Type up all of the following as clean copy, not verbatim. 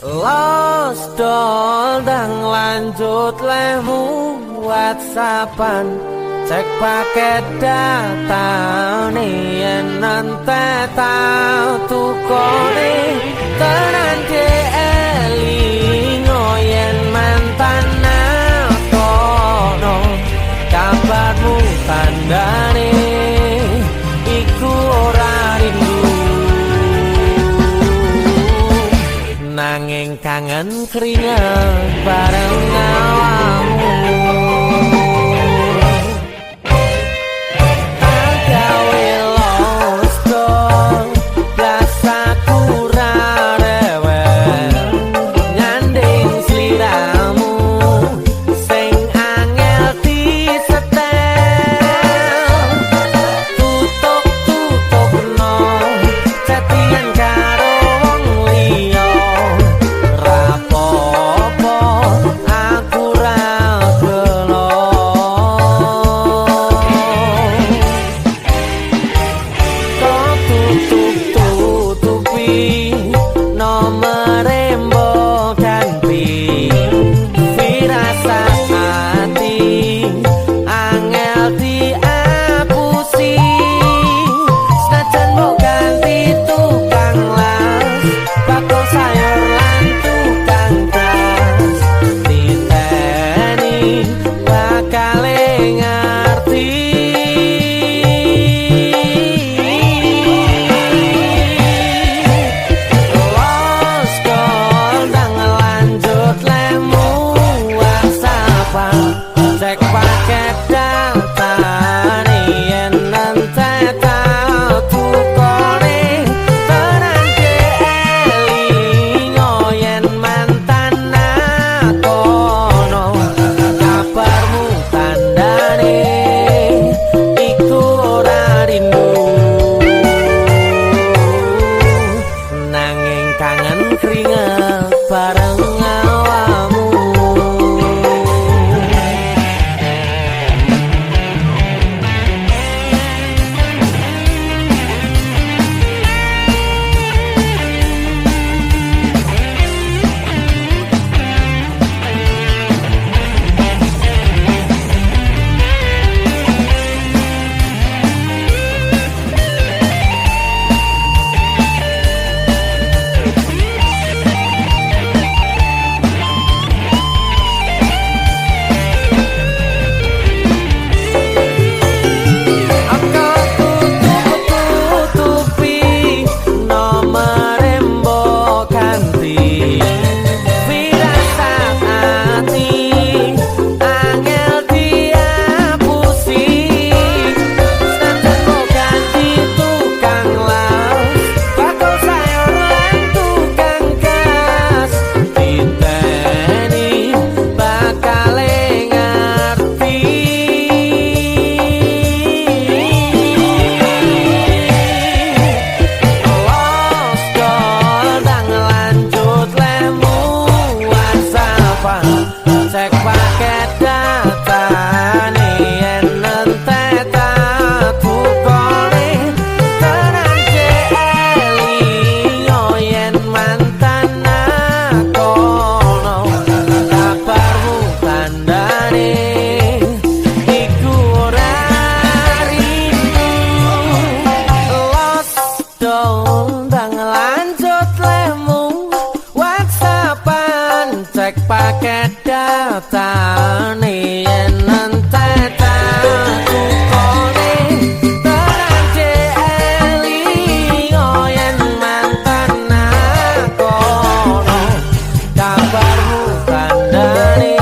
Lost doll dang lanjut lemu WhatsAppan cek paket data nih yen nanti tau tukone tenan ke elingo yen mantan nakono kabarmu tandane iku ora rindu nanging kangen keringet bareng awakmu. Paket data nih nanti tahu kone terang jeli ngoyen mantan nakono kabarmu kandane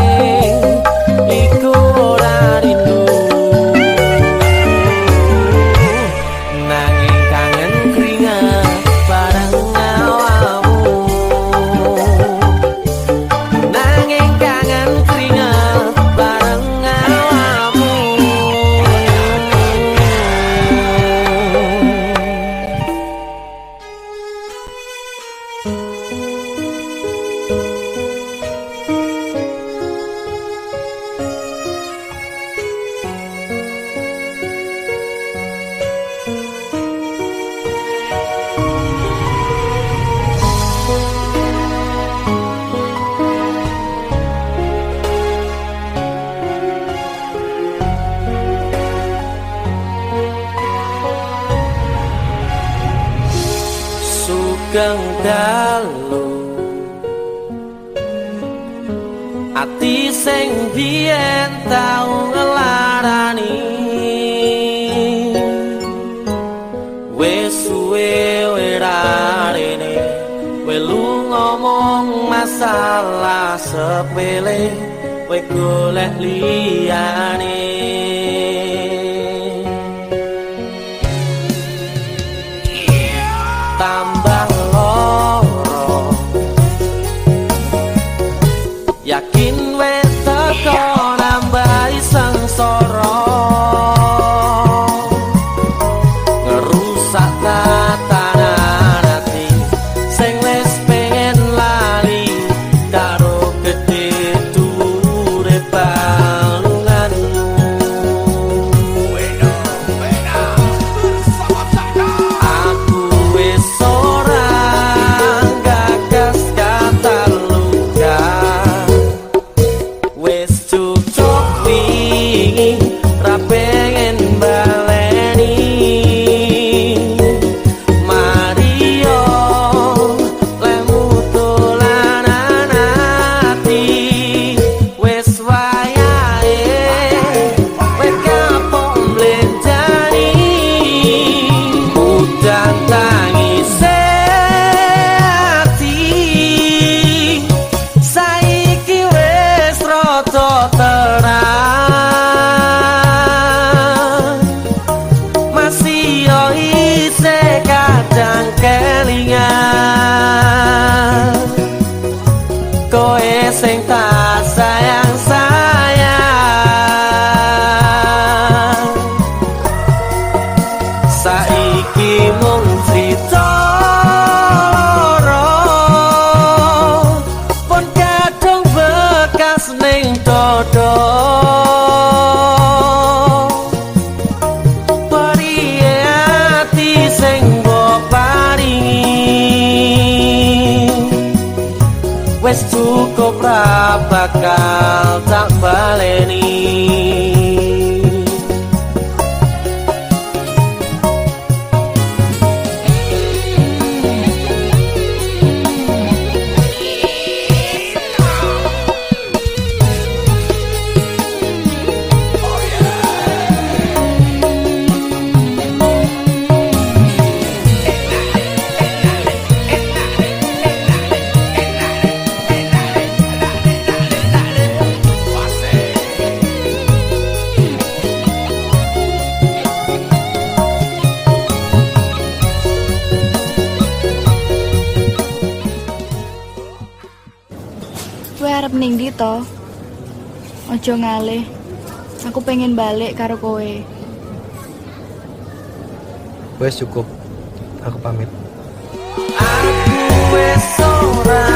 iku ora rindu nanging kangen keringat bareng awakmu nanging kangen keringat dalu ati sing biyen tau ngelarani wis suwe werarene welu ngomong masalah sepele kowe golek liyane tambah loro yakin wis teko nambahi sengsara ngerusak tatanan ati sing wis pengen lali karo gedhe dhuwure balunganmu aku wis ora gagas kata luka wis cukup wingi ra pengen baleni Mario lemu dolanan ati wis wayahe kowe kapok mlenjani udan tangise ati saiki wis rada terang masih yo isih kadang kelingan kowe sing tak sayang-sayang saiki mung crita loro pun kadung bekas ning dodo periye ati sing mbok paringi wis cukup ra bakal tak baleni Kowe arep ning ndi to? Aja ngalih. Aku pengen balik karo kowe. Wes cukup, aku pamit. aku wis ora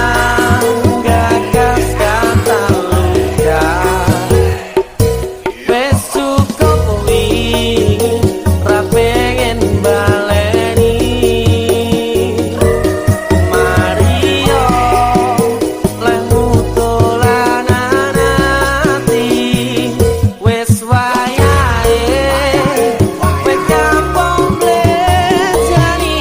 gagas kata luka wis cukup wingi ra pengen baleni Mario lemu dolanan ati wis wayahe kowe kapok mlenjani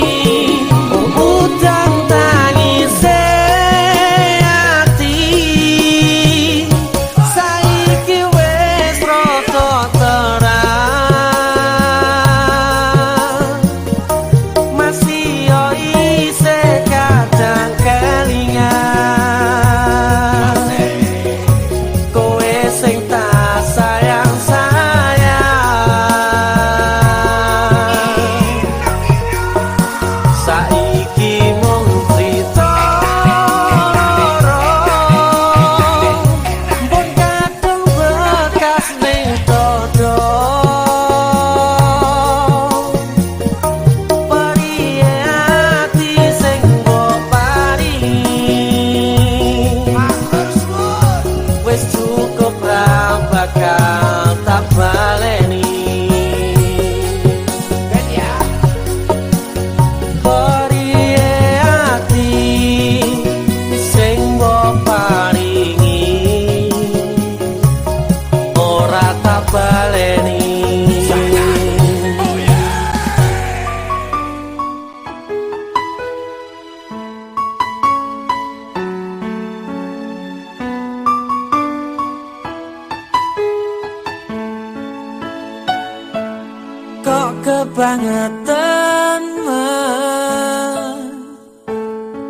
kebangetan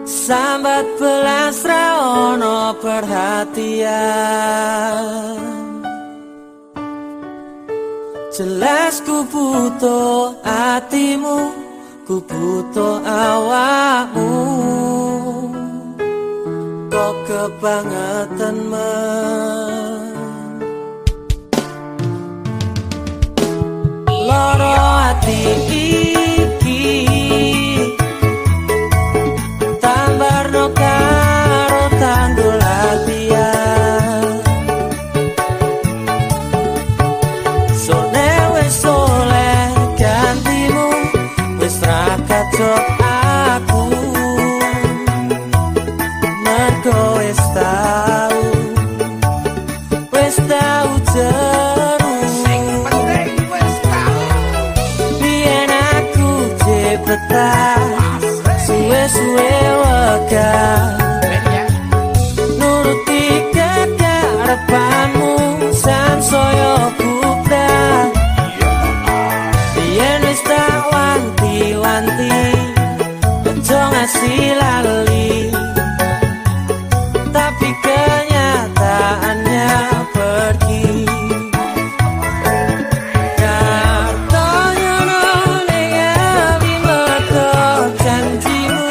sambat belas ra ono perhatian. Jelas ku butuh hatimu, ku butuh awakmu. Kok kebangetan loro hati iki tambarno karo tanggul latihan. Sone wis oleh gantimu, wis ra kacok aku. Mergo wis tau jeru. Biyen aku cepetan suwe-suwe wegah nuruti kekarepanmu sansaya bubrah. Biyen wis tak wanti-wanti aja ngasih lali, tapi kenyataannya pergi. Kartonya ning awi mergo janjimu,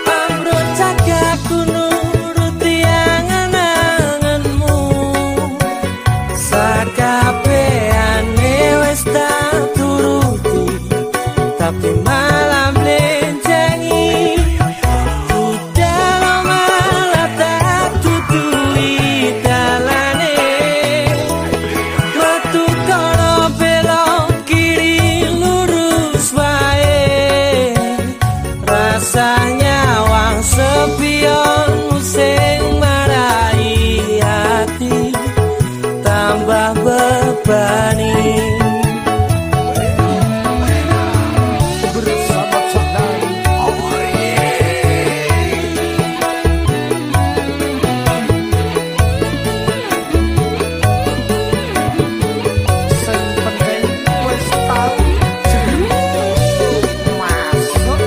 ambruk cagaku nuruti angen-angenmu. Sakabehane wis tak turuti, tapi malam blenjengi. Sepionmu sing marai hati tambah bebani. Bersama Sadai, sing penting wis tau masuk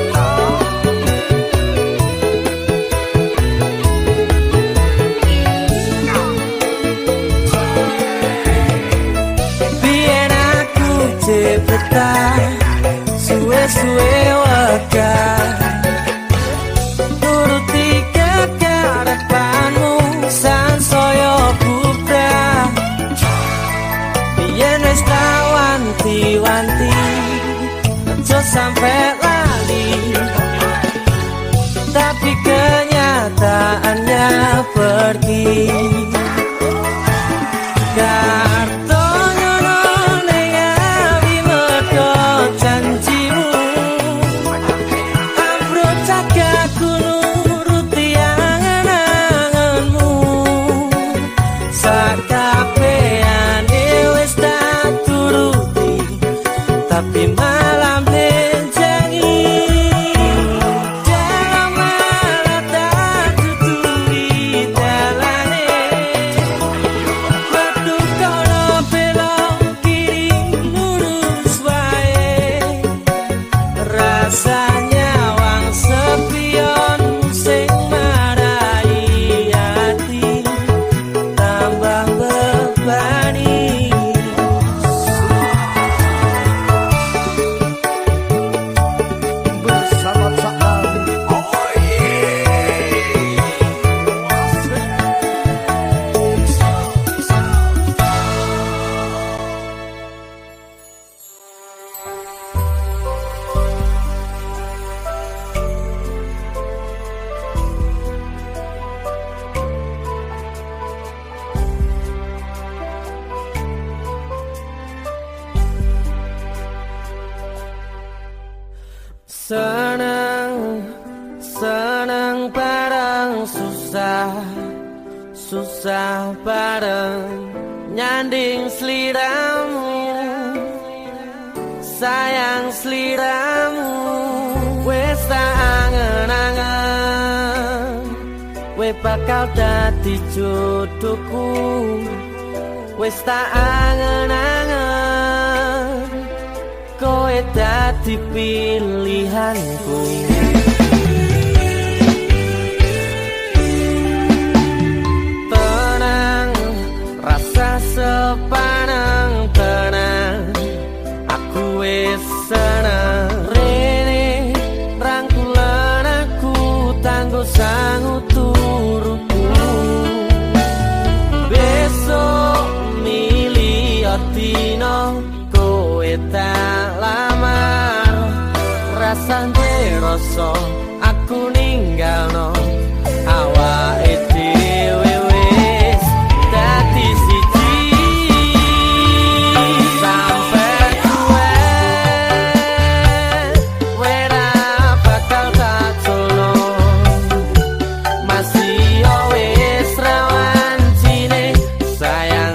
cepetan suwe-suwe wegah nuruti kekarepanmu sansaya bubrah. Biyen wis tak wanti-wanti aja sampe lali, tapi kenyataannya pergi. Tapi malam blenjengi dalam malam tak tuturi dalane. Metu kono belok kiri lurus wae. Rasanya wang sepion sing marai hati tambah bebani. Senang bareng susah bareng nyanding sliramu, sayang sliramu. Wes tak angen-angen we bakal dadi jodohku. Wes tak angen-angen kowe dadi pilihanku. Tenang, rasa sepanang tenang, aku wis seneng. Rene rangkulan aku tanggo sangu turuku. Besok milih dino kowe tak lamar, rasane rasa aku ninggalno awake dhewe wis dadi siji. Sampai kowe ora bakal tak jono, masih yo wis rawan cine sayang.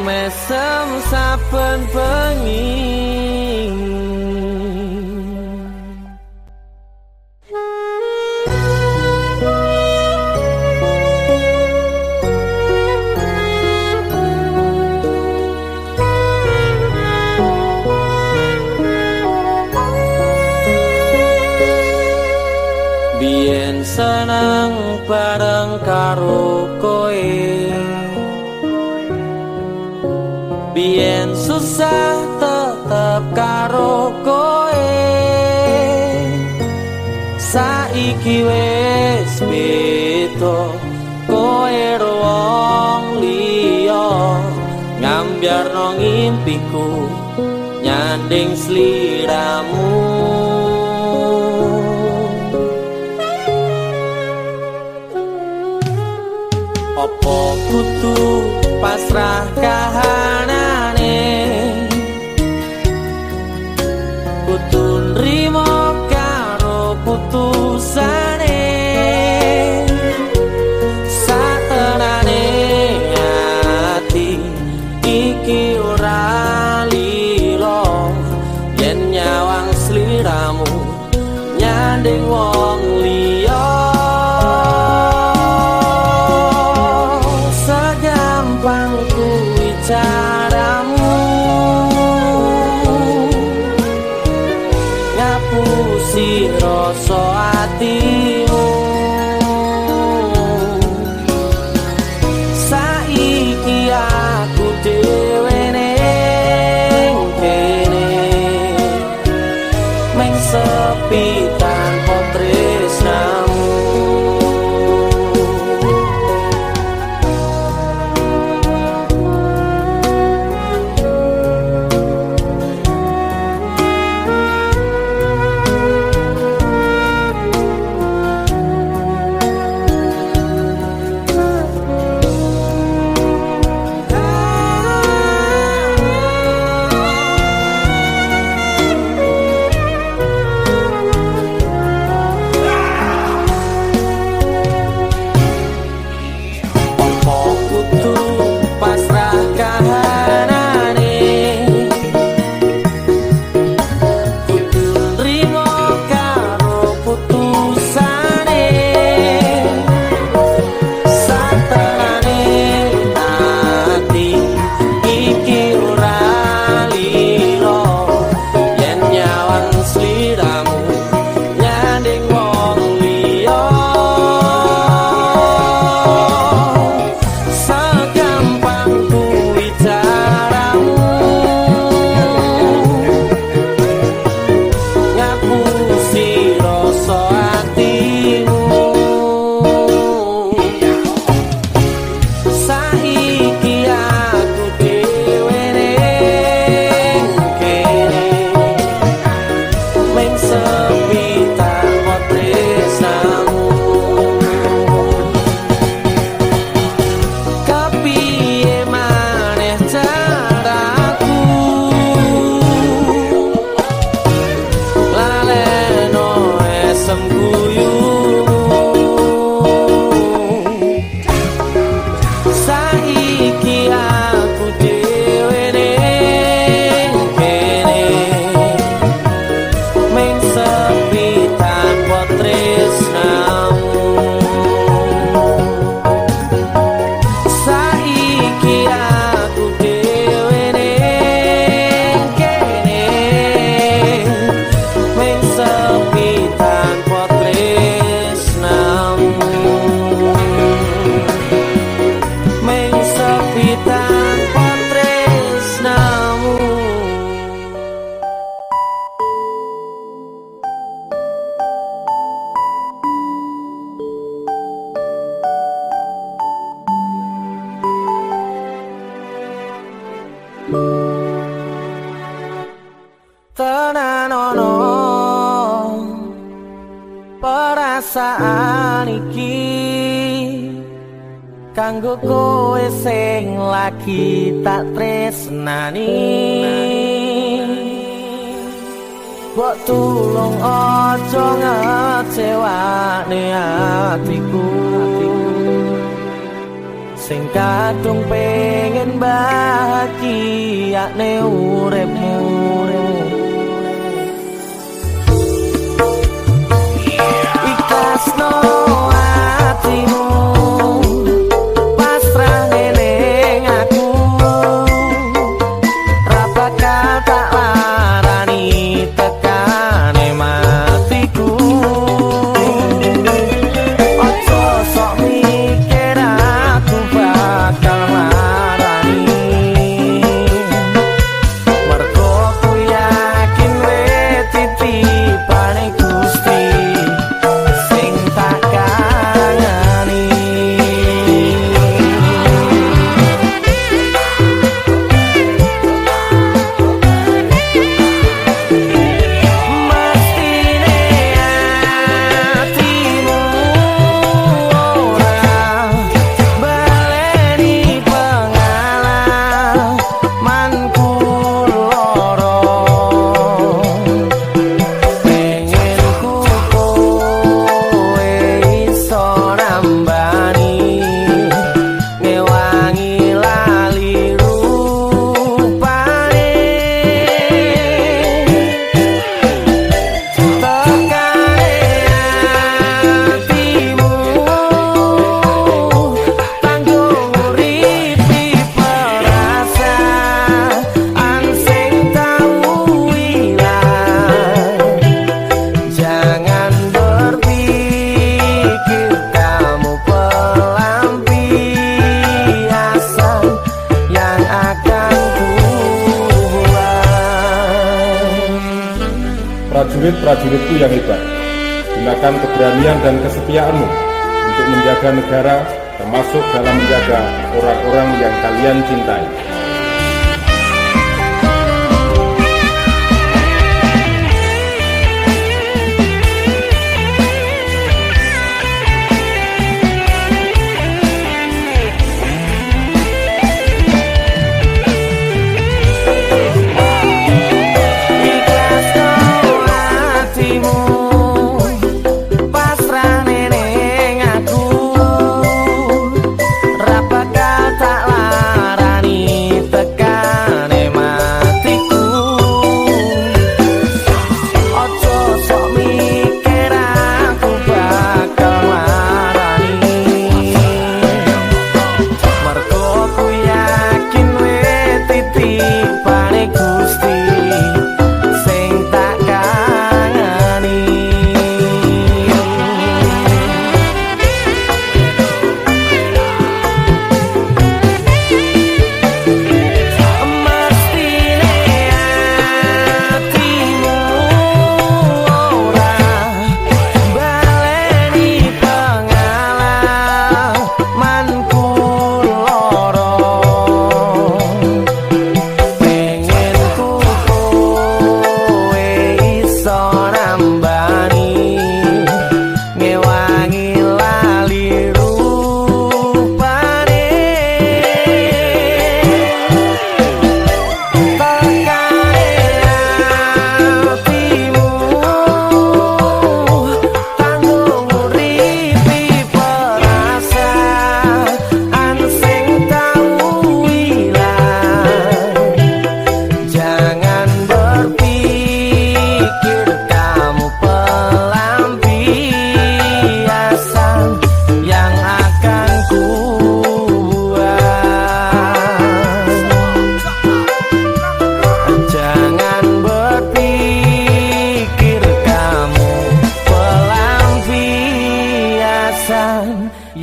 Mesem saben bengi. Biyen seneng bareng karo koe, biyen susah tetep karo koe. Saiki wis beda, koe wong liya, ngambyarno ngimpiku nyanding sliramu. Opo kudu pasrah kahanane, kudu nrimo karo putusane. Satenane ati iki ora lilo, yen nyawang sliramu nyanding wong liya. Segampang kuwi caramu ngapusi rasa atimu. Saiki aku dhewe ning kene meng sepi tanpa tresnamu. Tenanono perasaan iki kanggo kowe sing lagi tak tresnani. Mbok tulung aja ngecewani atiku sing kadung pengen bahagiane uripmu. Ikhlasno atimu pasrah ning aku, ra bakal tak larani tekane matiku. Ojo sok mikir aku bakal larani, mergo kuwi prajurit-prajuritku yang hebat. Gunakan keberanian dan kesetiaanmu untuk menjaga negara, termasuk dalam menjaga orang-orang yang kalian cintai.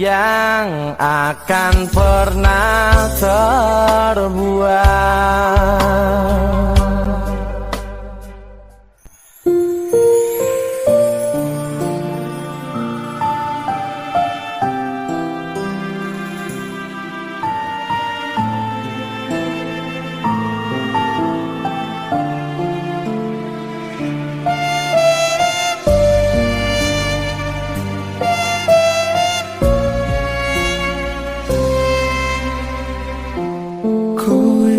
Yang akan pernah terbuat.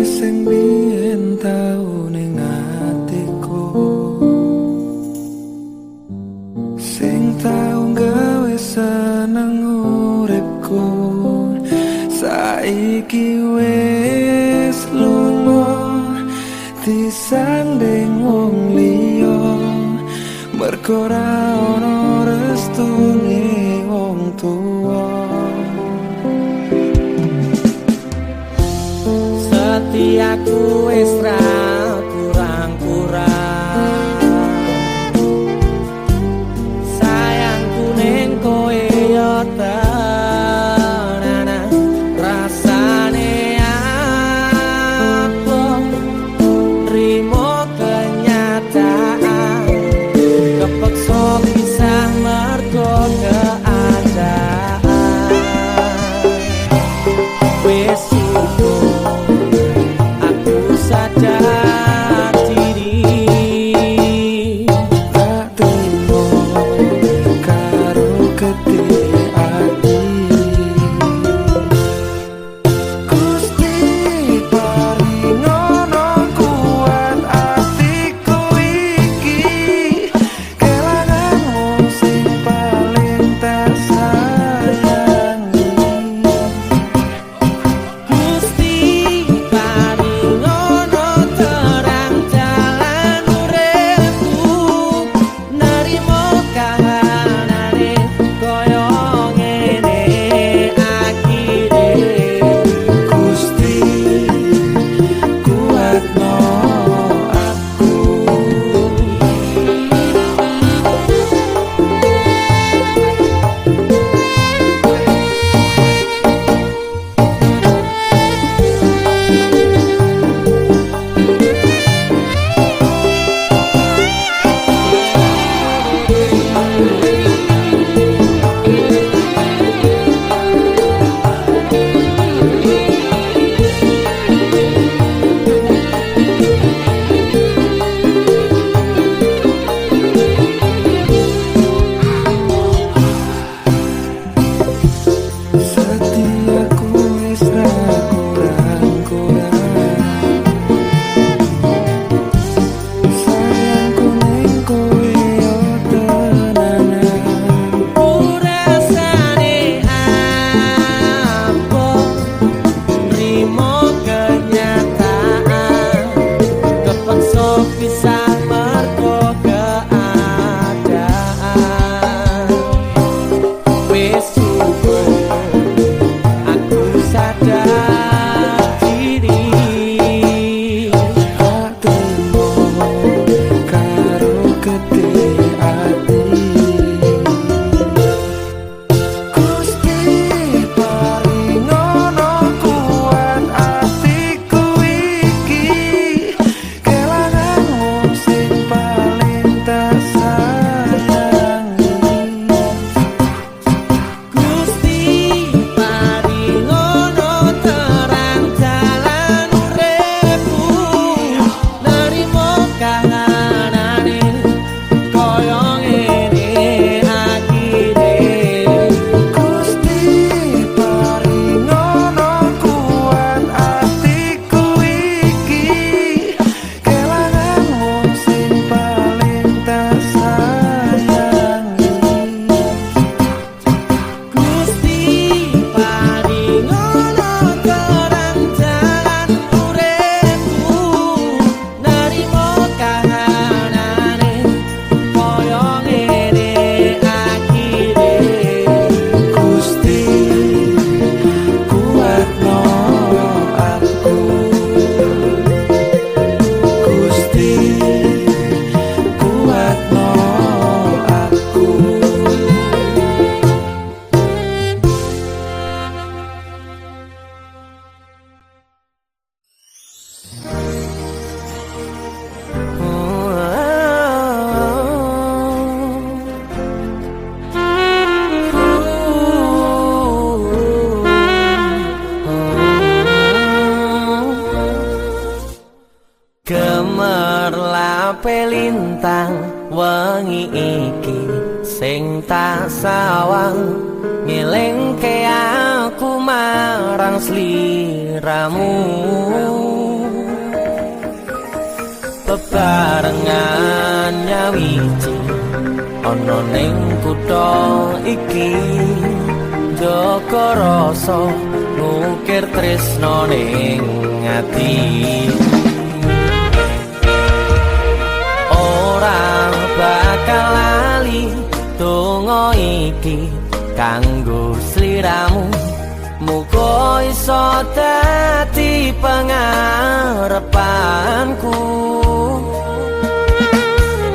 Sing biyen tau ning atiku, sing tau gawe seneng uripku, saiki wis lunga disanding wong liya, mergo ora ono restune wong tuwa. Setiaku wis ra kurang-kurang, sayangku ning kowe yo tenanan, rasane apa trimo kenyataan, kepeksa pisah mergo keadaan. Wis cukup saja. gemerlape lintang wengi iki sing tak sawang ngelingke aku marang sliramu bebarengan nyawiji ana ning kutha iki jaga rasa ngukir tresno ning ati ora bakal lali donga iki kanggo sliramu muga iso dadi pangarepanku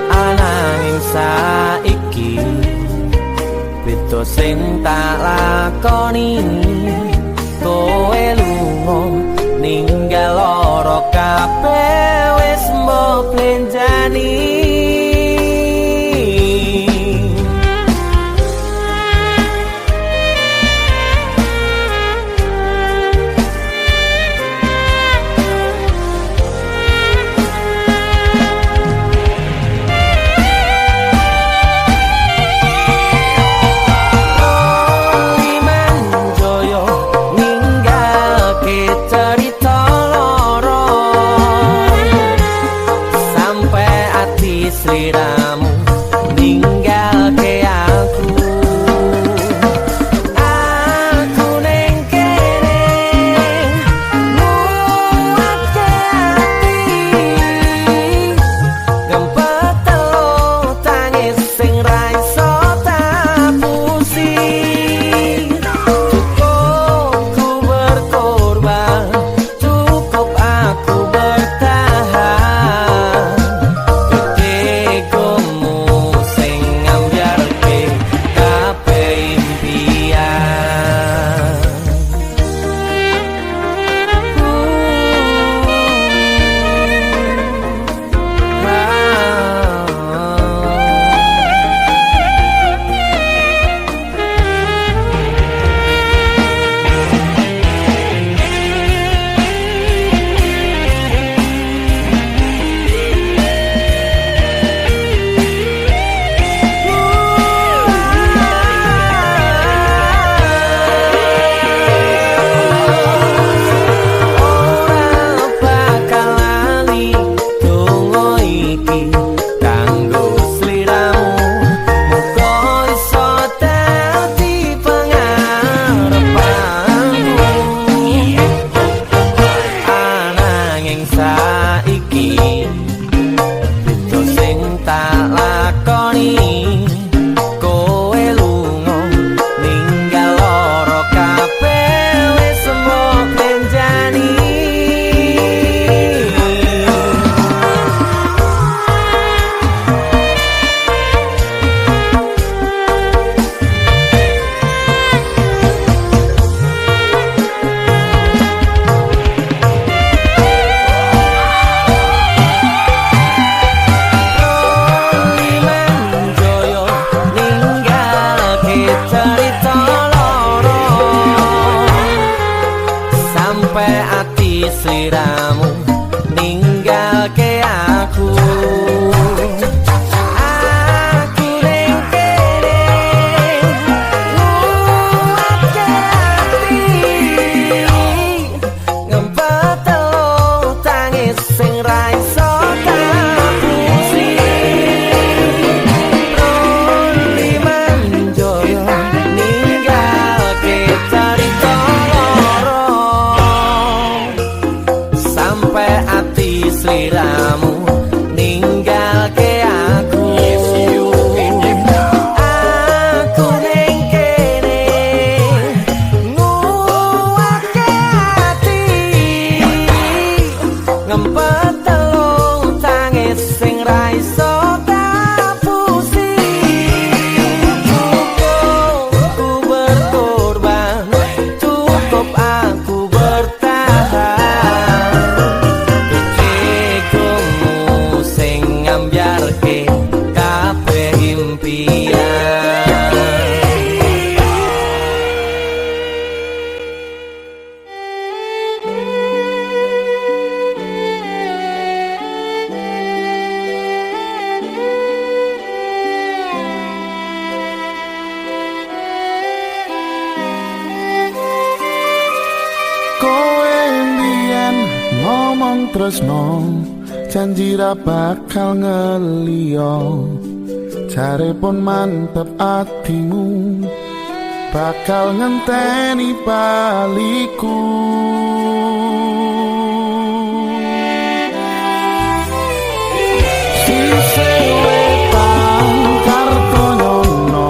ananging saiki beda sing tak lakoni kowe lunga ninggal lara kabeh wis mbok blenjani sliramu ninggalke aku ning kene muatke ati ngempet telu tangis sing ra iso tapusi cukup ku berkorban cukup aku bertahan sliramu ninggalke aku ning kene muatke ati ngempet telu tangis sing ra iso tapusi liman joyo ninggalke carita sampai ati sliramu ninggal wong tresno janji ra bakal ngeliyo jare pun mantep atimu bakal ngenteni baliku sise wetan karto nyono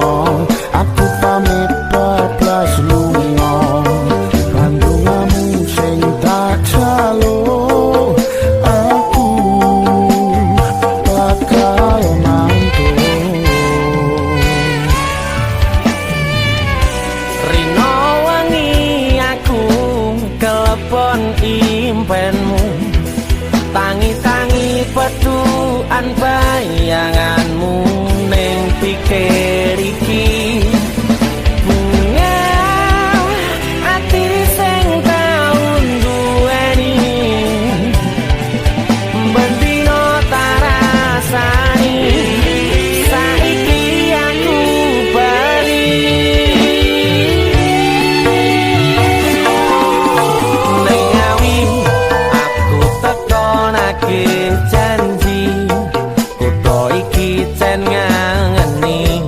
aku pamit bablas lunga kandungamu sing tak jalo aku bakal mantu Rino wangi aku kelepon impenmu tangi-tangi peduan bayanganmu ning pikir iki bunga ati sing tau duweni bendino tarasani saiki aku bali ning ngawi aku tekonake janji kutho iki jan ngangeni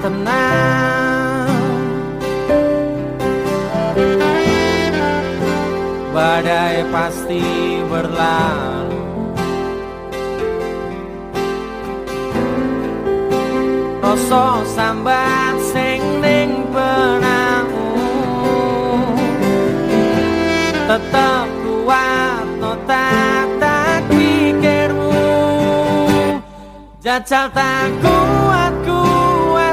tenang. Badai pasti berlalu. Rasa sambat sing ning benakmu tetep kuat no tak pikirmu. Jajal tak kuat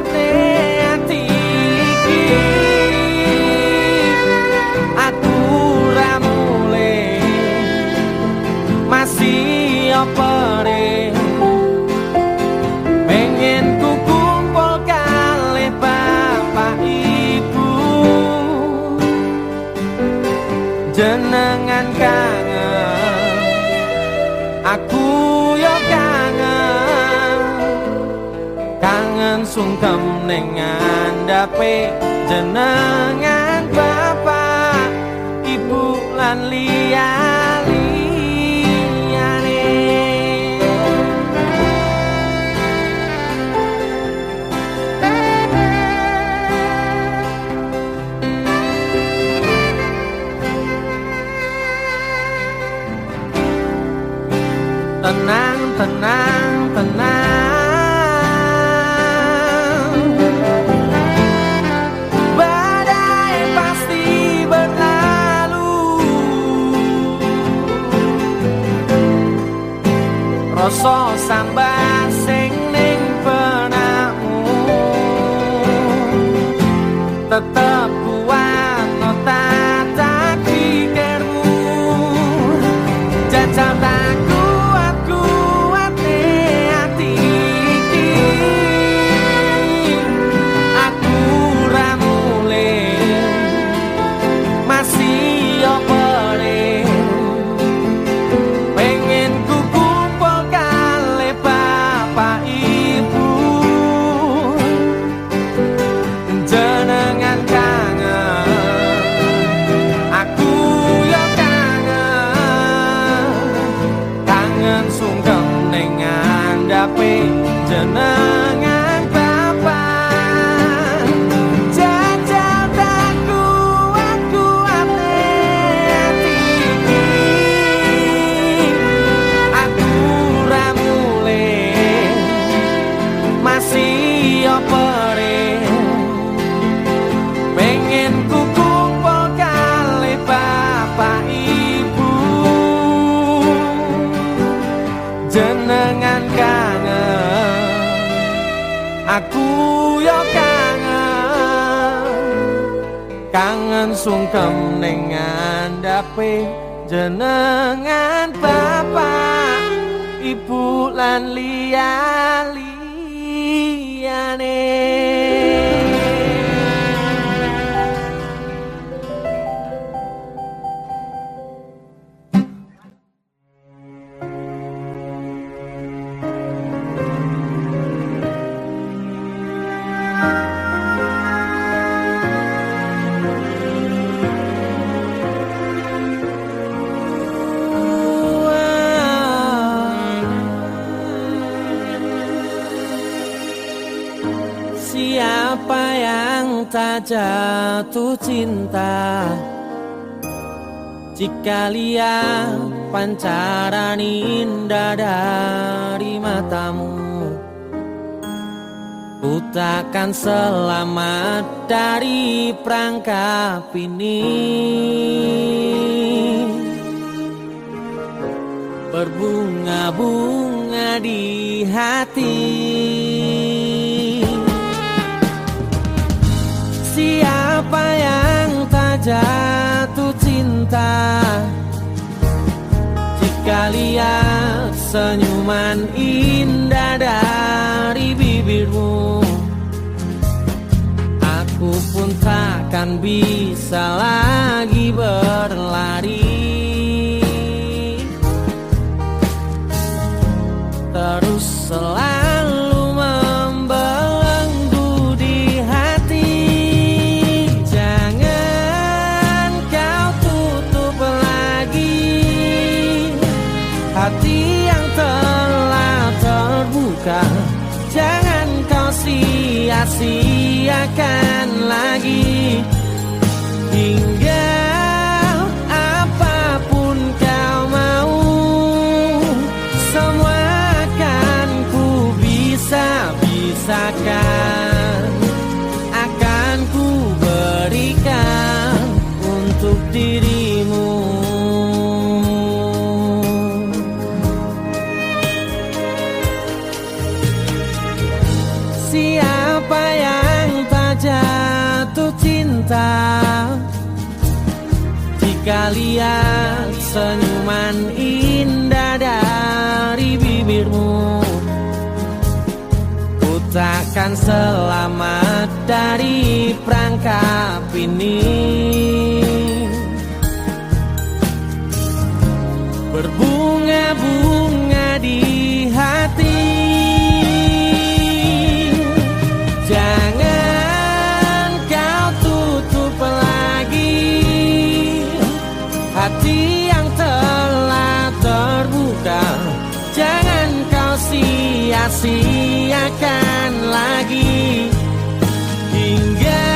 hati iki. Aku ra mulih masih opere. Pengen ku kumpul kalih bapak ibu. Jenengan kangen, aku yo kangen. Kangen sungkem ning ngandhape jenengan bapak ibu lan liyane. Tenang, tenang, tenang. Badai pasti berlalu. Rasa sambat sing ning benakmu tetep kuat no tak pikirmu. Jajal tak kuat hati iki. Aku ra mulih masih opere. Pengen ku kumpul kalih bapak ibu. Jenengan kangen, aku yo kangen. Kangen sungkem ning ngandhape jenengan bapak. Jajal tak kuat hati iki. Aku ra mulih masih opere. Pengen ku kumpul kalih bapak ibu. Jenengan kangen, aku yo kangen. Kangen sungkem ning ngandhape jenengan bapak ibu lan liyane. Siapa yang tak jatuh cinta jika lihat pancaran indah dari matamu? Ku takkan selamat dari perangkap ini. Berbunga-bunga di hati. Siapa yang tak jatuh cinta jika lihat senyuman indah dari bibirmu? Aku pun takkan bisa lagi berlari, terus selalu membelenggu di hati. Jangan kau tutup lagi hati yang telah terbuka. Jangan kau sia-sia sia-siakan lagi. Hingga apapun kau mau, semua akan ku bisa-bisakan, akan ku berikan untuk dirimu. Siapa yang tak jatuh cinta jika lihat senyuman indah dari bibirmu? Ku takkan selamat dari perangkap ini. Berbunga-bunga di hati, jangan kau tutup lagi hati yang telah terbuka. Jangan kau sia-siakan lagi. Hingga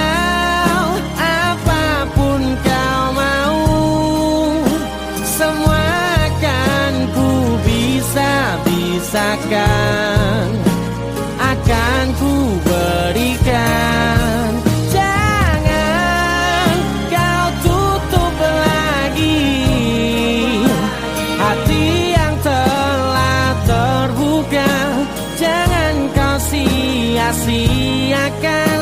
apapun kau mau, semua akan ku bisa-bisakan, akan ku berikan. Jangan kau tutup lagi hati yang telah terbuka. Jangan kau sia-siakan